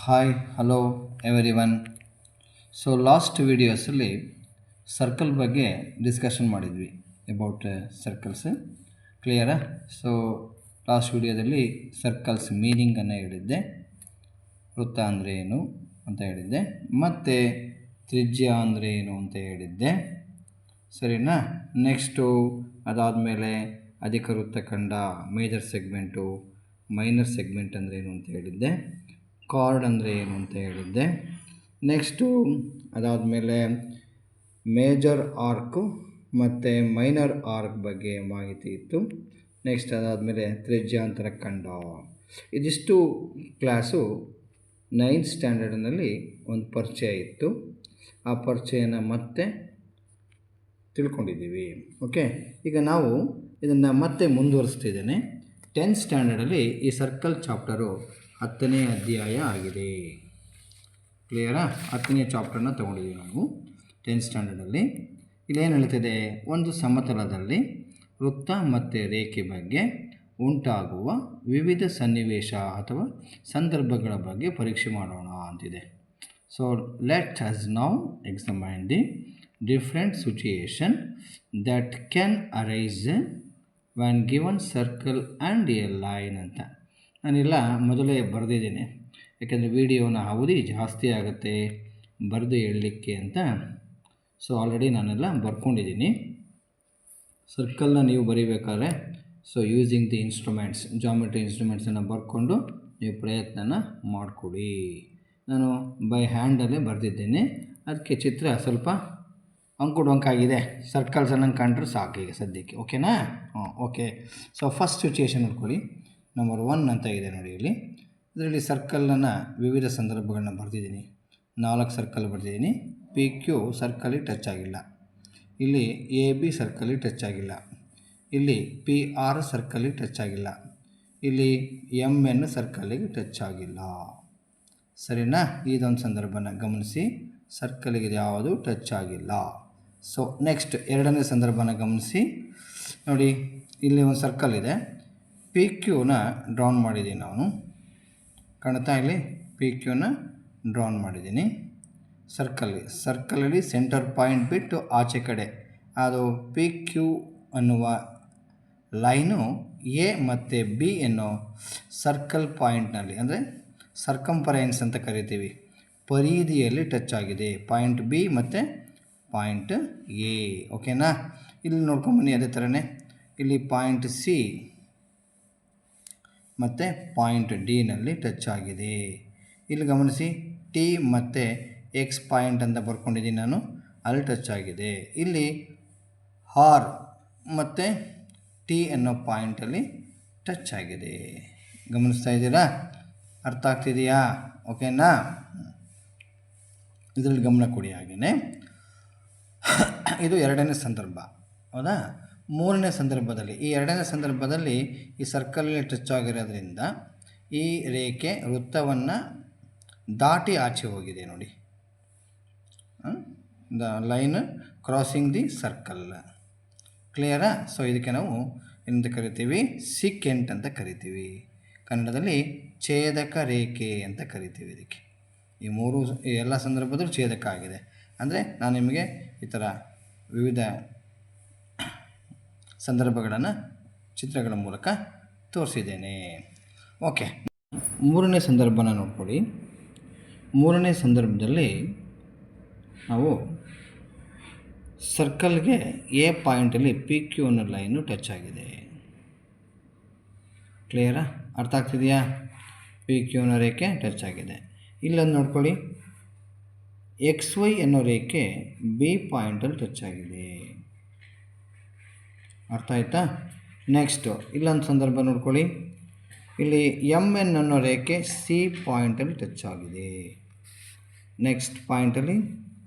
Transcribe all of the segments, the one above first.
Hi hello everyone. So last ವೀಡಿಯೋಸಲ್ಲಿ circle ಬಗ್ಗೆ discussion ಮಾಡಿದ್ವಿ ಅಬೌಟ್ ಸರ್ಕಲ್ಸ್. ಕ್ಲಿಯರಾ? ಸೊ ಲಾಸ್ಟ್ ವೀಡಿಯೋದಲ್ಲಿ ಸರ್ಕಲ್ಸ್ ಮೀನಿಂಗನ್ನು ಹೇಳಿದ್ದೆ, ವೃತ್ತ ಅಂದರೆ ಏನು ಅಂತ ಹೇಳಿದ್ದೆ, ಮತ್ತು ತ್ರಿಜ್ಯ ಅಂದರೆ ಏನು ಅಂತ ಹೇಳಿದ್ದೆ. ಸರಿನಾ? ನೆಕ್ಸ್ಟು ಅದಾದಮೇಲೆ ಅಧಿಕ ವೃತ್ತಖಂಡ, ಮೇಜರ್ ಸೆಗ್ಮೆಂಟು, ಮೈನರ್ ಸೆಗ್ಮೆಂಟ್ ಅಂದರೆ ಏನು ಅಂತ ಹೇಳಿದ್ದೆ, ಕಾರ್ಡ್ ಅಂದರೆ ಏನು ಅಂತ ಹೇಳಿದ್ದೆ. ನೆಕ್ಸ್ಟು ಅದಾದಮೇಲೆ ಮೇಜರ್ ಆರ್ಕು ಮತ್ತು ಮೈನರ್ ಆರ್ಕ್ ಬಗ್ಗೆ ಮಾಹಿತಿ ಇತ್ತು. ನೆಕ್ಸ್ಟ್ ಅದಾದಮೇಲೆ ತ್ರಿಜ್ಯಾಂತರ ಖಂಡ. ಇದಿಷ್ಟು ಕ್ಲಾಸು 9th ಸ್ಟ್ಯಾಂಡರ್ಡ್ನಲ್ಲಿ ಒಂದು ಪರಿಚಯ ಇತ್ತು. ಆ ಪರಿಚಯನ ಮತ್ತೆ ತಿಳ್ಕೊಂಡಿದ್ದೀವಿ. ಓಕೆ, ಈಗ ನಾವು ಇದನ್ನು ಮತ್ತೆ ಮುಂದುವರಿಸ್ತಿದ್ದೇನೆ. 10th ಸ್ಟ್ಯಾಂಡರ್ಡಲ್ಲಿ ಈ ಸರ್ಕಲ್ ಚಾಪ್ಟರು 10ನೇ ಅಧ್ಯಾಯ ಆಗಿದೆ. ಕ್ಲಿಯರಾ? 10ನೇ ಚಾಪ್ಟರ್ನ ತೊಗೊಂಡಿದ್ದೀವಿ ನಾವು 10th ಸ್ಟ್ಯಾಂಡರ್ಡಲ್ಲಿ. ಇಲ್ಲೇನು ಹೇಳ್ತಿದೆ, ಒಂದು ಸಮತಲದಲ್ಲಿ ವೃತ್ತ ಮತ್ತು ರೇಖೆ ಬಗ್ಗೆ ಉಂಟಾಗುವ ವಿವಿಧ ಸನ್ನಿವೇಶ ಅಥವಾ ಸಂದರ್ಭಗಳ ಬಗ್ಗೆ ಪರೀಕ್ಷೆ ಮಾಡೋಣ ಅಂತಿದೆ. So let us now examine the different situation that can arise van given circle and A line ಅಂತ. ನಾನೆಲ್ಲ ಮೊದಲೇ ಬರೆದಿದ್ದೇನೆ, ಯಾಕೆಂದರೆ ವಿಡಿಯೋನ ಅವಧಿ ಜಾಸ್ತಿ ಆಗುತ್ತೆ ಬರೆದು ಹೇಳಲಿಕ್ಕೆ ಅಂತ. ಸೊ ಆಲ್ರೆಡಿ ನಾನೆಲ್ಲ ಬರ್ಕೊಂಡಿದ್ದೀನಿ. ಸರ್ಕಲ್ನ ನೀವು ಬರೀಬೇಕಾದ್ರೆ so using the instruments, geometry ಇನ್ಸ್ಟ್ರೂಮೆಂಟ್ಸನ್ನು ಬರ್ಕೊಂಡು ನೀವು ಪ್ರಯತ್ನನ ಮಾಡಿಕೊಡಿ. ನಾನು ಬೈ ಹ್ಯಾಂಡಲ್ಲೇ ಬರೆದಿದ್ದೇನೆ, ಅದಕ್ಕೆ ಚಿತ್ರ ಸ್ವಲ್ಪ ಅಂಕುಡೊಂಕಾಗಿದೆ. ಸರ್ಕಲ್ಸನ್ನು ಕಂಡ್ರೆ ಸಾಕು ಈಗ ಸದ್ಯಕ್ಕೆ. ಓಕೆನಾ? ಓಕೆ. ಸೊ ಫಸ್ಟ್ ಸಿಚುಯೇಷನ್ ನೋಡ್ಕೊಳ್ಳಿ. ನಂಬರ್ 1 ಅಂತ ಇದೆ ನೋಡಿ ಇಲ್ಲಿ. ಇದರಲ್ಲಿ ಸರ್ಕಲನ್ನು ವಿವಿಧ ಸಂದರ್ಭಗಳನ್ನ ಬರೆದಿದ್ದೀನಿ. 4 ಸರ್ಕಲ್ ಬರೆದಿದ್ದೀನಿ. PQ ಸರ್ಕಲಿಗೆ ಟಚ್ ಆಗಿಲ್ಲ, ಇಲ್ಲಿ AB ಸರ್ಕಲಿಗೆ ಟಚ್ ಆಗಿಲ್ಲ, ಇಲ್ಲಿ PR ಸರ್ಕಲಿಗೆ ಟಚ್ ಆಗಿಲ್ಲ, ಇಲ್ಲಿ MN ಸರ್ಕಲಿಗೆ ಟಚ್ ಆಗಿಲ್ಲ. ಸರಿನಾ? ಇದೊಂದು ಸಂದರ್ಭನ ಗಮನಿಸಿ, ಸರ್ಕಲಿಗೆ ಯಾವುದು ಟಚ್ ಆಗಿಲ್ಲ. ಸೊ ನೆಕ್ಸ್ಟ್ ಎರಡನೇ ಸಂದರ್ಭನ ಗಮನಿಸಿ ನೋಡಿ. ಇಲ್ಲಿ ಒಂದು ಸರ್ಕಲ್ ಇದೆ, PQನ ಡ್ರಾನ್ ಮಾಡಿದ್ದೀನಿ ನಾನು. ಕಾಣುತ್ತಾ? ಇಲ್ಲಿ PQನ ಡ್ರಾನ್ ಮಾಡಿದ್ದೀನಿ. ಸರ್ಕಲಲ್ಲಿ ಸೆಂಟರ್ ಪಾಯಿಂಟ್ ಬಿಟ್ಟು ಆಚೆ ಕಡೆ ಅದು PQ ಅನ್ನುವ ಲೈನು A ಮತ್ತು B ಅನ್ನೋ ಸರ್ಕಲ್ ಪಾಯಿಂಟ್ನಲ್ಲಿ, ಅಂದರೆ ಸರ್ಕಂಫರೆನ್ಸ್ ಅಂತ ಕರಿತೀವಿ, ಪರಿಧಿಯಲ್ಲಿ ಟಚ್ ಆಗಿದೆ. ಪಾಯಿಂಟ್ B ಮತ್ತು ಪಾಯಿಂಟ್ A. ಓಕೆನಾ? ಇಲ್ಲಿ ನೋಡ್ಕೊಂಬನ್ನಿ, ಅದೇ ಥರನೇ ಇಲ್ಲಿ ಪಾಯಿಂಟ್ C ಮತ್ತು ಪಾಯಿಂಟ್ Dನಲ್ಲಿ ಟಚ್ ಆಗಿದೆ. ಇಲ್ಲಿ ಗಮನಿಸಿ, T ಮತ್ತು X ಪಾಯಿಂಟ್ ಅಂತ ಬರ್ಕೊಂಡಿದ್ದೀನಿ ನಾನು, ಅಲ್ಲಿ ಟಚ್ ಆಗಿದೆ. ಇಲ್ಲಿ R ಮತ್ತು T ಅನ್ನೋ ಪಾಯಿಂಟಲ್ಲಿ ಟಚ್ ಆಗಿದೆ. ಗಮನಿಸ್ತಾ ಇದ್ದೀರಾ? ಅರ್ಥ ಆಗ್ತಿದೆಯಾ? ಓಕೆನಾ? ಇದರಲ್ಲಿ ಗಮನ ಕೊಡಿ. ಹಾಗೆಯೇ ಇದು ಎರಡನೇ ಸಂದರ್ಭ, ಹೌದಾ? ಮೂರನೇ ಸಂದರ್ಭದಲ್ಲಿ, ಈ ಎರಡನೇ ಸಂದರ್ಭದಲ್ಲಿ ಈ ಸರ್ಕಲಲ್ಲಿ ಟಚ್ ಆಗಿರೋದ್ರಿಂದ ಈ ರೇಖೆ ವೃತ್ತವನ್ನು ದಾಟಿ ಆಚೆ ಹೋಗಿದೆ ನೋಡಿ. The line crossing the circle. ಕ್ಲಿಯರಾ? ಸೊ ಇದಕ್ಕೆ ನಾವು ಏನಂತ ಕರಿತೀವಿ? ಸಿಕೆಂಟ್ ಅಂತ ಕರಿತೀವಿ. ಕನ್ನಡದಲ್ಲಿ ಛೇದಕ ರೇಖೆ ಅಂತ ಕರಿತೀವಿ ಇದಕ್ಕೆ. ಈ ಎಲ್ಲ ಸಂದರ್ಭದಲ್ಲೂ ಛೇದಕ ಆಗಿದೆ. ಅಂದರೆ ನಾನು ನಿಮಗೆ ಈ ಥರ ವಿವಿಧ ಸಂದರ್ಭಗಳನ್ನು ಚಿತ್ರಗಳ ಮೂಲಕ ತೋರಿಸಿದ್ದೇನೆ. ಓಕೆ, ಮೂರನೇ ಸಂದರ್ಭನ ನೋಡ್ಕೊಳ್ಳಿ. ಮೂರನೇ ಸಂದರ್ಭದಲ್ಲಿ ನಾವು ಸರ್ಕಲ್ಗೆ A ಪಾಯಿಂಟಲ್ಲಿ PQ ಅನ್ನೋ ಲೈನು ಟಚ್ ಆಗಿದೆ. ಕ್ಲಿಯರಾ? ಅರ್ಥ ಆಗ್ತಿದೆಯಾ? PQ ಅನ್ನೋ ರೇಖೆ ಟಚ್ ಆಗಿದೆ. ಇಲ್ಲೊಂದು ನೋಡ್ಕೊಳ್ಳಿ, XY ಅನ್ನೋ ರೇಖೆ B ಪಾಯಿಂಟಲ್ಲಿ ಟಚ್ ಆಗಿದೆ. ಅರ್ಥ ಆಯ್ತಾ? ನೆಕ್ಸ್ಟು ಇಲ್ಲೊಂದು ಸಂದರ್ಭ ನೋಡ್ಕೊಳ್ಳಿ, ಇಲ್ಲಿ MN ಅನ್ನೋ ರೇಖೆ C ಪಾಯಿಂಟಲ್ಲಿ ಟಚ್ ಆಗಿದೆ. ನೆಕ್ಸ್ಟ್ ಪಾಯಿಂಟಲ್ಲಿ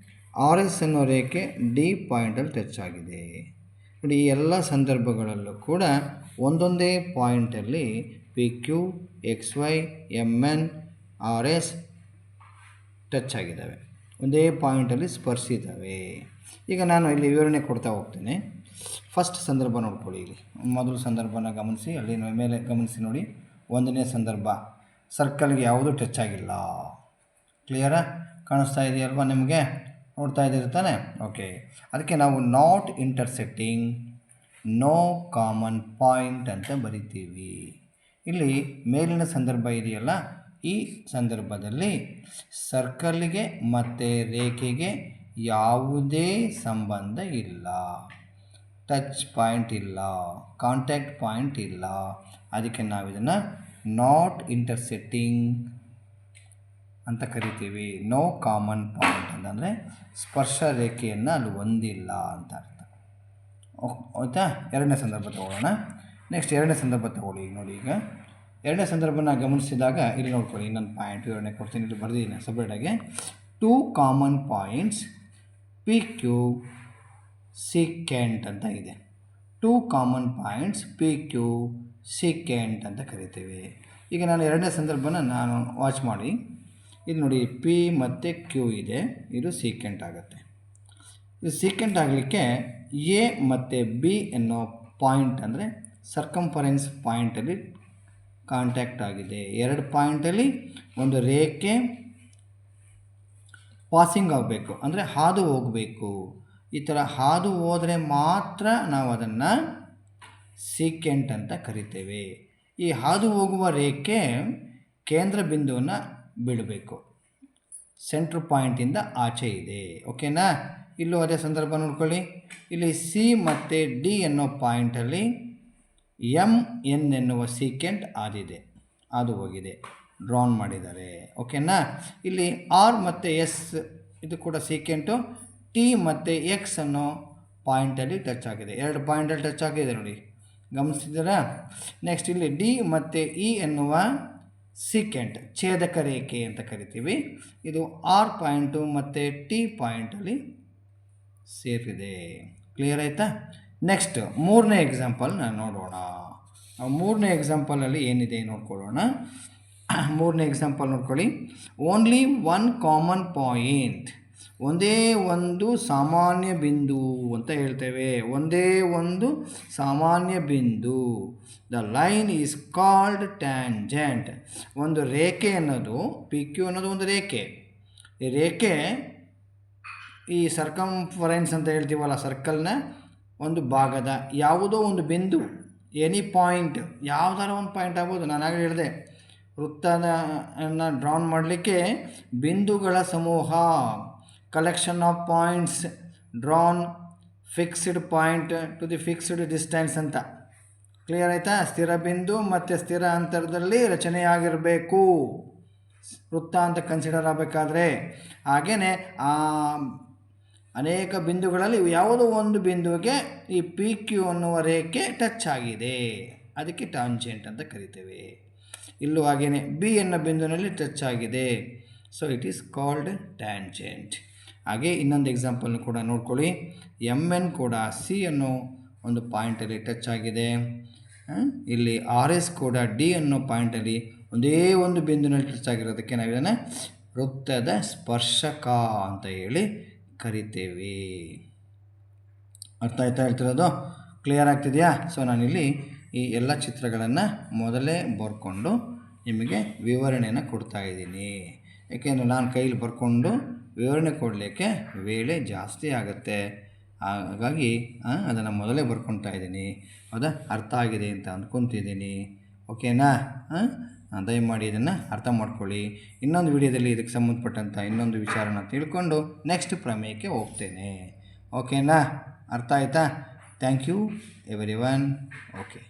RS ಅನ್ನೋ ರೇಖೆ D ಪಾಯಿಂಟಲ್ಲಿ ಟಚ್ ಆಗಿದೆ. ನೋಡಿ, ಈ ಎಲ್ಲ ಸಂದರ್ಭಗಳಲ್ಲೂ ಕೂಡ ಒಂದೊಂದೇ ಪಾಯಿಂಟಲ್ಲಿ PQ, XY, MN, RS touch ಆಗಿದ್ದಾವೆ, ಒಂದೇ ಪಾಯಿಂಟಲ್ಲಿ ಸ್ಪರ್ಶಿದ್ದಾವೆ. ಈಗ ನಾನು ಇಲ್ಲಿ ವಿವರಣೆ ಕೊಡ್ತಾ ಹೋಗ್ತೇನೆ. ಫಸ್ಟ್ ಸಂದರ್ಭ ನೋಡ್ಕೊಳ್ಳಿ. ಇಲ್ಲಿ ಮೊದಲ ಸಂದರ್ಭನ ಗಮನಿಸಿ, ಅಲ್ಲಿ ಮೇಲೆ ಗಮನಿಸಿ ನೋಡಿ. ಒಂದನೇ ಸಂದರ್ಭ, ಸರ್ಕಲ್ಗೆ ಯಾವುದೂ ಟಚ್ ಆಗಿಲ್ಲ. ಕ್ಲಿಯರಾ? ಕಾಣಿಸ್ತಾ ಇದೆಯಲ್ವಾ ನಿಮಗೆ? ನೋಡ್ತಾ ಇದ್ದೀರಿ ತಾನೆ? ಓಕೆ, ಅದಕ್ಕೆ ನಾವು not intersecting, no common point ಅಂತ ಬರಿತೀವಿ. ಇಲ್ಲಿ ಮೇಲಿನ ಸಂದರ್ಭ ಇದೆಯಲ್ಲ, ಈ ಸಂದರ್ಭದಲ್ಲಿ ಸರ್ಕಲ್ಗೆ ಮತ್ತು ರೇಖೆಗೆ ಯಾವುದೇ ಸಂಬಂಧ ಇಲ್ಲ, ಟಚ್ ಪಾಯಿಂಟ್ ಇಲ್ಲ, ಕಾಂಟ್ಯಾಕ್ಟ್ ಪಾಯಿಂಟ್ ಇಲ್ಲ. ಅದಕ್ಕೆ ನಾವು ಇದನ್ನು ನಾಟ್ ಇಂಟರ್ಸೆಕ್ಟಿಂಗ್ ಅಂತ ಕರಿತೀವಿ. ನೋ ಕಾಮನ್ ಪಾಯಿಂಟ್ ಅಂತಂದರೆ ಸ್ಪರ್ಶ ರೇಖೆಯನ್ನು ಅಲ್ಲಿ ಹೊಂದಿಲ್ಲ ಅಂತ ಅರ್ಥ. ಆಯಿತಾ? ಎರಡನೇ ಸಂದರ್ಭ ತಗೊಳ್ಳೋಣ. ನೆಕ್ಸ್ಟ್ ಎರಡನೇ ಸಂದರ್ಭ ತಗೊಳ್ಳಿ. ನೋಡಿ, ಈಗ ಎರಡನೇ ಸಂದರ್ಭನ ಗಮನಿಸಿದಾಗ ಇಲ್ಲಿ ನೋಡ್ಕೊಳ್ಳಿ, ಇನ್ನೊಂದು ಪಾಯಿಂಟ್ ವಿವರಣೆ ಕೊಡ್ತೀನಿ, ಇಲ್ಲಿ ಬರೆದಿದ್ದೀನಿ ಸಪ್ರೇಟಾಗಿ. 2 common points P Q secant ಅಂತ ಇದೆ. 2 common points P Q secant ಅಂತ ಕರಿತೀವಿ. ಈಗ ನಾನು ಎರಡನೇ ಸಂದರ್ಭನ ನಾನು ವಾಚ್ ಮಾಡಿ, ಇದು ನೋಡಿ, ಪಿ ಮತ್ತು ಕ್ಯೂ ಇದೆ, ಇದು ಸಿಕೆಂಟ್ ಆಗುತ್ತೆ. ಇದು ಸಿಕೆಂಟ್ ಆಗಲಿಕ್ಕೆ ಎ ಮತ್ತು ಬಿ ಅನ್ನೋ ಪಾಯಿಂಟ್ ಅಂದರೆ ಸರ್ಕಂಫರೆನ್ಸ್ ಪಾಯಿಂಟಲ್ಲಿ ಕಾಂಟ್ಯಾಕ್ಟ್ ಆಗಿದೆ. ಎರಡು ಪಾಯಿಂಟಲ್ಲಿ ಒಂದು ರೇಖೆ ಪಾಸಿಂಗ್ ಆಗಬೇಕು, ಅಂದರೆ ಹಾದು ಹೋಗಬೇಕು. ಈ ಥರ ಹಾದು ಹೋದರೆ ಮಾತ್ರ ನಾವು ಅದನ್ನು ಸಿಕೆಂಟ್ ಅಂತ ಕರಿತೇವೆ. ಈ ಹಾದು ಹೋಗುವ ರೇಖೆ ಕೇಂದ್ರ ಬಿಂದುವನ್ನು ಬಿಡಬೇಕು, ಸೆಂಟ್ರ್ ಪಾಯಿಂಟಿಂದ ಆಚೆ ಇದೆ. ಓಕೆನಾ? ಇಲ್ಲೂ ಅದೇ ಸಂದರ್ಭ ನೋಡ್ಕೊಳ್ಳಿ. ಇಲ್ಲಿ ಸಿ ಮತ್ತು ಡಿ ಅನ್ನೋ ಪಾಯಿಂಟಲ್ಲಿ ಎಮ್ ಎನ್ ಎನ್ನುವ ಸಿಕೆಂಟ್ ಆದಿದೆ, ಅದು ಹೋಗಿದೆ, ಡ್ರಾನ್ ಮಾಡಿದ್ದಾರೆ. ಓಕೆನಾ? ಇಲ್ಲಿ ಆರ್ ಮತ್ತು ಎಸ್ ಇದು ಕೂಡ ಸಿಕೆಂಟು ಟಿ ಮತ್ತು ಎಕ್ಸ್ ಅನ್ನೋ ಪಾಯಿಂಟಲ್ಲಿ ಟಚ್ ಆಗಿದೆ. ಎರಡು ಪಾಯಿಂಟಲ್ಲಿ ಟಚ್ ಆಗಿದೆ ನೋಡಿ, ಗಮನಿಸಿದ್ದೀರಾ? ನೆಕ್ಸ್ಟ್ ಇಲ್ಲಿ ಡಿ ಮತ್ತು ಇ ಎನ್ನುವ ಸಿಕೆಂಟ್ ಛೇದಕ ರೇಖೆ ಅಂತ ಕರಿತೀವಿ. ಇದು ಆರ್ ಪಾಯಿಂಟು ಮತ್ತು ಟಿ ಪಾಯಿಂಟಲ್ಲಿ ಸೇರಿದೆ. ಕ್ಲಿಯರ್ ಆಯಿತಾ? ನೆಕ್ಸ್ಟ್ ಮೂರನೇ ಎಕ್ಸಾಂಪಲ್ ನಾನು ನೋಡೋಣ. ಮೂರನೇ ಎಕ್ಸಾಂಪಲಲ್ಲಿ ಏನಿದೆ ನೋಡ್ಕೊಳ್ಳೋಣ. ಮೂರನೇ ಎಕ್ಸಾಂಪಲ್ ನೋಡ್ಕೊಳ್ಳಿ. ಓನ್ಲಿ ಒನ್ ಕಾಮನ್ ಪಾಯಿಂಟ್, ಒಂದೇ ಒಂದು ಸಾಮಾನ್ಯ ಬಿಂದು ಅಂತ ಹೇಳ್ತೇವೆ. ಒಂದೇ ಒಂದು ಸಾಮಾನ್ಯ ಬಿಂದು. The line is called tangent. ಒಂದು ರೇಖೆ ಅನ್ನೋದು, ಪಿ ಕ್ಯೂ ಅನ್ನೋದು ಒಂದು ರೇಖೆ. ಈ ರೇಖೆ ಈ ಸರ್ಕಂಫರೆನ್ಸ್ ಅಂತ ಹೇಳ್ತೀವಲ್ಲ, ಸರ್ಕಲ್ನ ಒಂದು ಭಾಗದ ಯಾವುದೋ ಒಂದು ಬಿಂದು, ಎನಿ ಪಾಯಿಂಟ್, ಯಾವುದಾರ ಒಂದು ಪಾಯಿಂಟ್ ಆಗ್ಬೋದು. ನಾನು ಆಗಲೇ ಹೇಳಿದೆ, ವೃತ್ತನ ಡ್ರಾನ್ ಮಾಡಲಿಕ್ಕೆ ಬಿಂದುಗಳ ಸಮೂಹ, collection of points drawn fixed point to the fixed distance ಅಂತ. ಕ್ಲಿಯರ್ ಆಯಿತಾ? ಸ್ಥಿರ ಬಿಂದು ಮತ್ತು ಸ್ಥಿರ ಅಂತರದಲ್ಲಿ ರಚನೆಯಾಗಿರಬೇಕು ವೃತ್ತ ಅಂತ ಕನ್ಸಿಡರ್ ಆಗಬೇಕಾದ್ರೆ. ಹಾಗೆಯೇ ಅನೇಕ ಬಿಂದುಗಳಲ್ಲಿ ಯಾವುದೋ ಒಂದು ಬಿಂದುವಿಗೆ ಈ ಪಿ ಕ್ಯೂ ಅನ್ನುವ ರೇಖೆ ಟಚ್ ಆಗಿದೆ, ಅದಕ್ಕೆ ಟ್ಯಾಂಜೆಂಟ್ ಅಂತ ಕರಿತೇವೆ. ಇಲ್ಲೂ ಹಾಗೆಯೇ ಬಿ ಅನ್ನೋ ಬಿಂದುವಿನಲ್ಲಿ ಟಚ್ ಆಗಿದೆ, so it is called tangent. ಹಾಗೆ ಇನ್ನೊಂದು ಎಕ್ಸಾಂಪಲ್ನ ಕೂಡ ನೋಡ್ಕೊಳ್ಳಿ. ಎಮ್ ಎನ್ ಕೂಡ ಸಿ ಅನ್ನೋ ಒಂದು ಪಾಯಿಂಟಲ್ಲಿ ಟಚ್ ಆಗಿದೆ. ಇಲ್ಲಿ ಆರ್ ಎಸ್ ಕೂಡ ಡಿ ಅನ್ನೋ ಪಾಯಿಂಟಲ್ಲಿ ಒಂದೇ ಒಂದು ಬಿಂದುವಿನಲ್ಲಿ ಟಚ್ ಆಗಿರೋದಕ್ಕೆ ನಾವು ಇದನ್ನು ವೃತ್ತದ ಸ್ಪರ್ಶಕ ಅಂತ ಹೇಳಿ ಕರಿತೇವೆ. ಅರ್ಥ ಆಯ್ತಾ ಹೇಳ್ತಿರೋದು? ಕ್ಲಿಯರ್ ಆಗ್ತಿದೆಯಾ? ಸೊ ನಾನಿಲ್ಲಿ ಈ ಎಲ್ಲ ಚಿತ್ರಗಳನ್ನು ಮೊದಲೇ ಬರ್ಕೊಂಡು ನಿಮಗೆ ವಿವರಣೆಯನ್ನು ಕೊಡ್ತಾ ಇದ್ದೀನಿ. ಏಕೆಂದರೆ ನಾನು ಕೈಲಿ ಬರ್ಕೊಂಡು ವಿವರಣೆ ಕೊಡಲಿಕ್ಕೆ ವೇಳೆ ಜಾಸ್ತಿ ಆಗುತ್ತೆ. ಹಾಗಾಗಿ ಅದನ್ನು ಮೊದಲೇ ಬರ್ಕೊತಾ ಇದ್ದೀನಿ. ಹೌದಾ? ಅರ್ಥ ಆಗಿದೆ ಅಂತ ಅಂದ್ಕೊತಿದ್ದೀನಿ. ಓಕೆನಾ? ದಯಮಾಡಿ ಇದನ್ನು ಅರ್ಥ ಮಾಡ್ಕೊಳ್ಳಿ. ಇನ್ನೊಂದು ವಿಡಿಯೋದಲ್ಲಿ ಇದಕ್ಕೆ ಸಂಬಂಧಪಟ್ಟಂಥ ಇನ್ನೊಂದು ವಿಚಾರನ ತಿಳ್ಕೊಂಡು ನೆಕ್ಸ್ಟ್ ಪ್ರಮೇಯಕ್ಕೆ ಹೋಗ್ತೇನೆ. ಓಕೆನಾ? ಅರ್ಥ ಆಯಿತಾ? Thank you everyone. ಓಕೆ.